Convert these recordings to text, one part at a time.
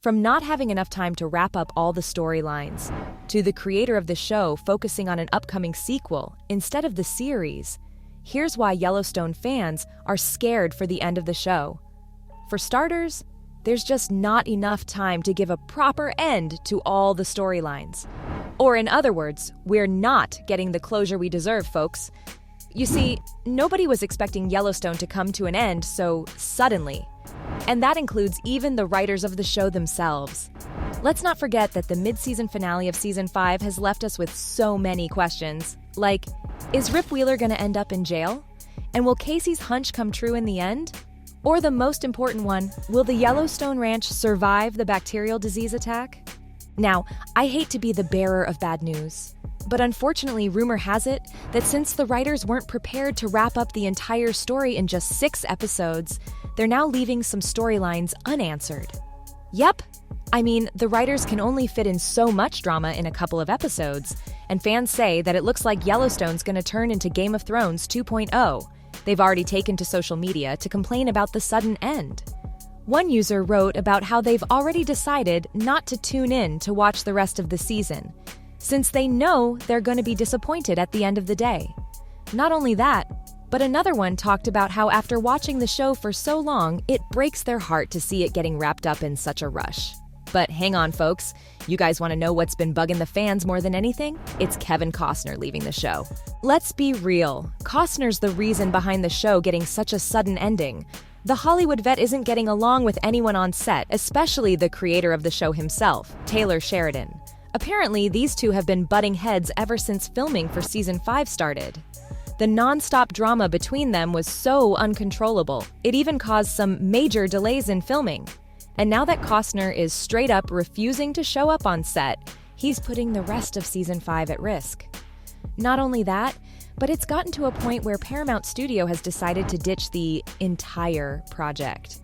From not having enough time to wrap up all the storylines, to the creator of the show focusing on an upcoming sequel instead of the series, here's why Yellowstone fans are scared for the end of the show. For starters, there's just not enough time to give a proper end to all the storylines. Or in other words, we're not getting the closure we deserve, folks. You see, nobody was expecting Yellowstone to come to an end so suddenly. And that includes even the writers of the show themselves. Let's not forget that the mid-season finale of Season 5 has left us with so many questions. Like, is Rip Wheeler gonna end up in jail? And will Casey's hunch come true in the end? Or the most important one, will the Yellowstone Ranch survive the bacterial disease attack? Now, I hate to be the bearer of bad news, but unfortunately, rumor has it that since the writers weren't prepared to wrap up the entire story in just 6 episodes, they're now leaving some storylines unanswered. Yep, I mean, the writers can only fit in so much drama in a couple of episodes, and fans say that it looks like Yellowstone's gonna turn into Game of Thrones 2.0. They've already taken to social media to complain about the sudden end. One user wrote about how they've already decided not to tune in to watch the rest of the season, since they know they're going to be disappointed at the end of the day. Not only that, but another one talked about how after watching the show for so long, it breaks their heart to see it getting wrapped up in such a rush. But hang on, folks. You guys want to know what's been bugging the fans more than anything? It's Kevin Costner leaving the show. Let's be real. Costner's the reason behind the show getting such a sudden ending. The Hollywood vet isn't getting along with anyone on set, especially the creator of the show himself, Taylor Sheridan. Apparently, these two have been butting heads ever since filming for Season 5 started. The non-stop drama between them was so uncontrollable, it even caused some major delays in filming. And now that Costner is straight up refusing to show up on set, he's putting the rest of Season 5 at risk. Not only that, but it's gotten to a point where Paramount Studio has decided to ditch the entire project.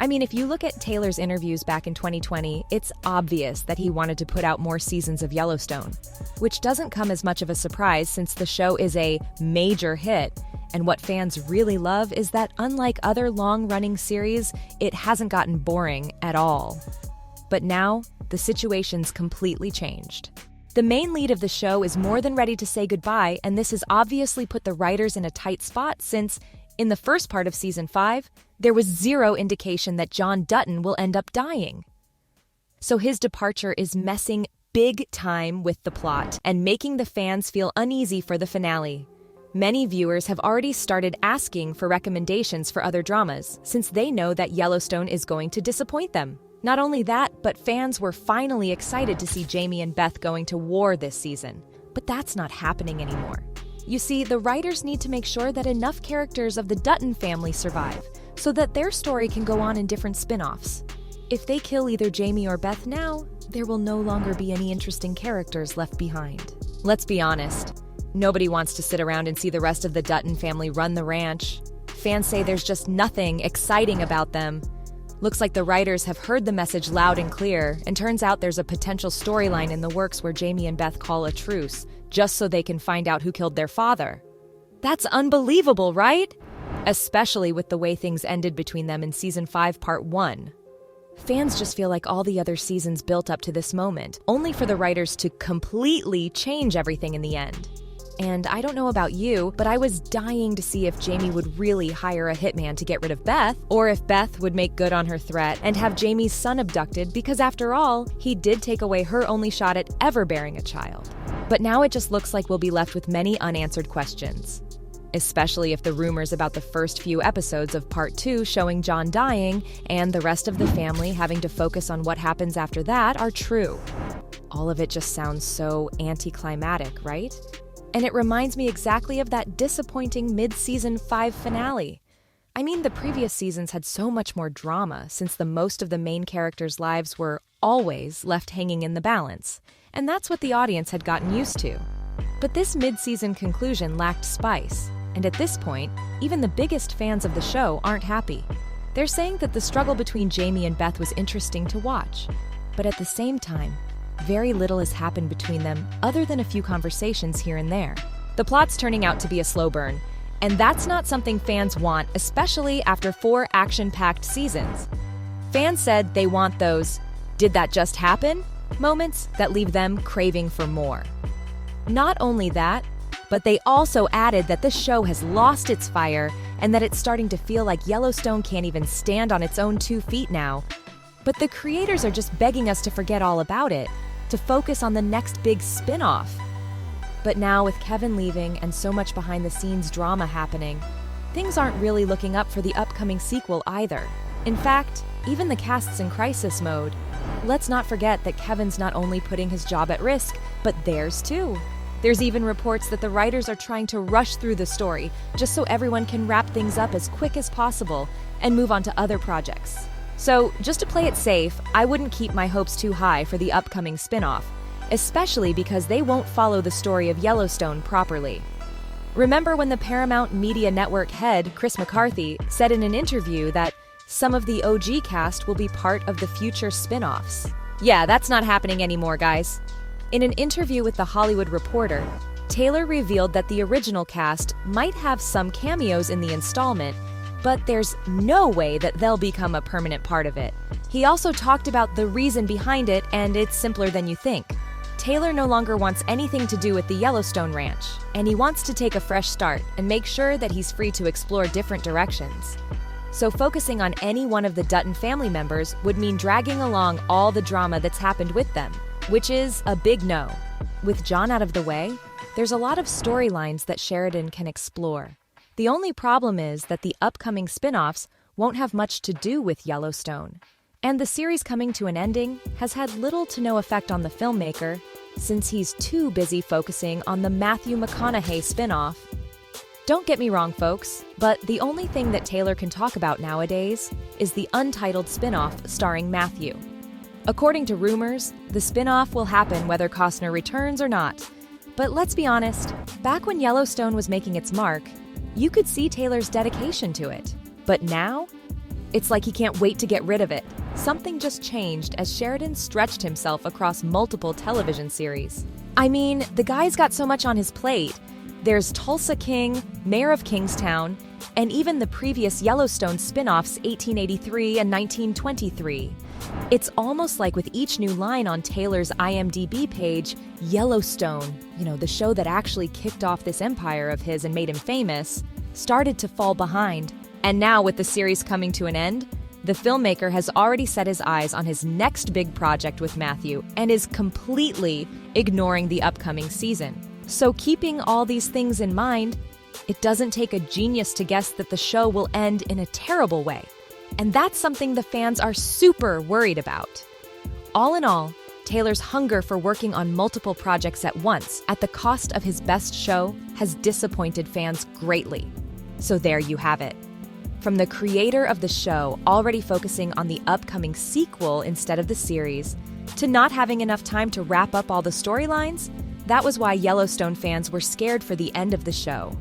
I mean, if you look at Taylor's interviews back in 2020, it's obvious that he wanted to put out more seasons of Yellowstone, which doesn't come as much of a surprise since the show is a major hit, and what fans really love is that unlike other long-running series, it hasn't gotten boring at all. But now, the situation's completely changed. The main lead of the show is more than ready to say goodbye, and this has obviously put the writers in a tight spot since, in the first part of Season 5, there was zero indication that John Dutton will end up dying. So his departure is messing big time with the plot and making the fans feel uneasy for the finale. Many viewers have already started asking for recommendations for other dramas, since they know that Yellowstone is going to disappoint them. Not only that, but fans were finally excited to see Jamie and Beth going to war this season. But that's not happening anymore. You see, the writers need to make sure that enough characters of the Dutton family survive, so that their story can go on in different spin-offs. If they kill either Jamie or Beth now, there will no longer be any interesting characters left behind. Let's be honest. Nobody wants to sit around and see the rest of the Dutton family run the ranch. Fans say there's just nothing exciting about them. Looks like the writers have heard the message loud and clear, and turns out there's a potential storyline in the works where Jamie and Beth call a truce, just so they can find out who killed their father. That's unbelievable, right? Especially with the way things ended between them in Season 5, Part 1. Fans just feel like all the other seasons built up to this moment, only for the writers to completely change everything in the end. And I don't know about you, but I was dying to see if Jamie would really hire a hitman to get rid of Beth, or if Beth would make good on her threat and have Jamie's son abducted because after all, he did take away her only shot at ever bearing a child. But now it just looks like we'll be left with many unanswered questions. Especially if the rumors about the first few episodes of Part 2 showing John dying and the rest of the family having to focus on what happens after that are true. All of it just sounds so anticlimactic, right? And it reminds me exactly of that disappointing mid-season 5 finale. I mean, the previous seasons had so much more drama since the most of the main characters' lives were always left hanging in the balance, and that's what the audience had gotten used to. But this mid-season conclusion lacked spice, and at this point, even the biggest fans of the show aren't happy. They're saying that the struggle between Jamie and Beth was interesting to watch, but at the same time, very little has happened between them other than a few conversations here and there. The plot's turning out to be a slow burn, and that's not something fans want, especially after 4 action-packed seasons. Fans said they want those "Did that just happen?" moments that leave them craving for more. Not only that, but they also added that the show has lost its fire and that it's starting to feel like Yellowstone can't even stand on its own 2 feet now. But the creators are just begging us to forget all about it, to focus on the next big spin-off. But now with Kevin leaving and so much behind-the-scenes drama happening, things aren't really looking up for the upcoming sequel either. In fact, even the cast's in crisis mode. Let's not forget that Kevin's not only putting his job at risk, but theirs too. There's even reports that the writers are trying to rush through the story just so everyone can wrap things up as quick as possible and move on to other projects. So, just to play it safe, I wouldn't keep my hopes too high for the upcoming spin-off, especially because they won't follow the story of Yellowstone properly. Remember when the Paramount Media Network head, Chris McCarthy, said in an interview that some of the OG cast will be part of the future spin-offs? Yeah, that's not happening anymore, guys. In an interview with The Hollywood Reporter, Taylor revealed that the original cast might have some cameos in the installment, but there's no way that they'll become a permanent part of it. He also talked about the reason behind it, and it's simpler than you think. Taylor no longer wants anything to do with the Yellowstone Ranch, and he wants to take a fresh start and make sure that he's free to explore different directions. So focusing on any one of the Dutton family members would mean dragging along all the drama that's happened with them, which is a big no. With John out of the way, there's a lot of storylines that Sheridan can explore. The only problem is that the upcoming spin-offs won't have much to do with Yellowstone. And the series coming to an ending has had little to no effect on the filmmaker, since he's too busy focusing on the Matthew McConaughey spin-off. Don't get me wrong, folks, but the only thing that Taylor can talk about nowadays is the untitled spin-off starring Matthew. According to rumors, the spin-off will happen whether Costner returns or not. But let's be honest, back when Yellowstone was making its mark, you could see Taylor's dedication to it. But now, it's like he can't wait to get rid of it. Something just changed as Sheridan stretched himself across multiple television series. I mean, the guy's got so much on his plate. There's Tulsa King, Mayor of Kingstown, and even the previous Yellowstone spin-offs 1883 and 1923. It's almost like with each new line on Taylor's IMDb page, Yellowstone, the show that actually kicked off this empire of his and made him famous, started to fall behind. And now with the series coming to an end, the filmmaker has already set his eyes on his next big project with Matthew and is completely ignoring the upcoming season. So keeping all these things in mind, it doesn't take a genius to guess that the show will end in a terrible way. And that's something the fans are super worried about. All in all, Taylor's hunger for working on multiple projects at once at the cost of his best show has disappointed fans greatly. So there you have it. From the creator of the show already focusing on the upcoming sequel instead of the series, to not having enough time to wrap up all the storylines, that was why Yellowstone fans were scared for the end of the show.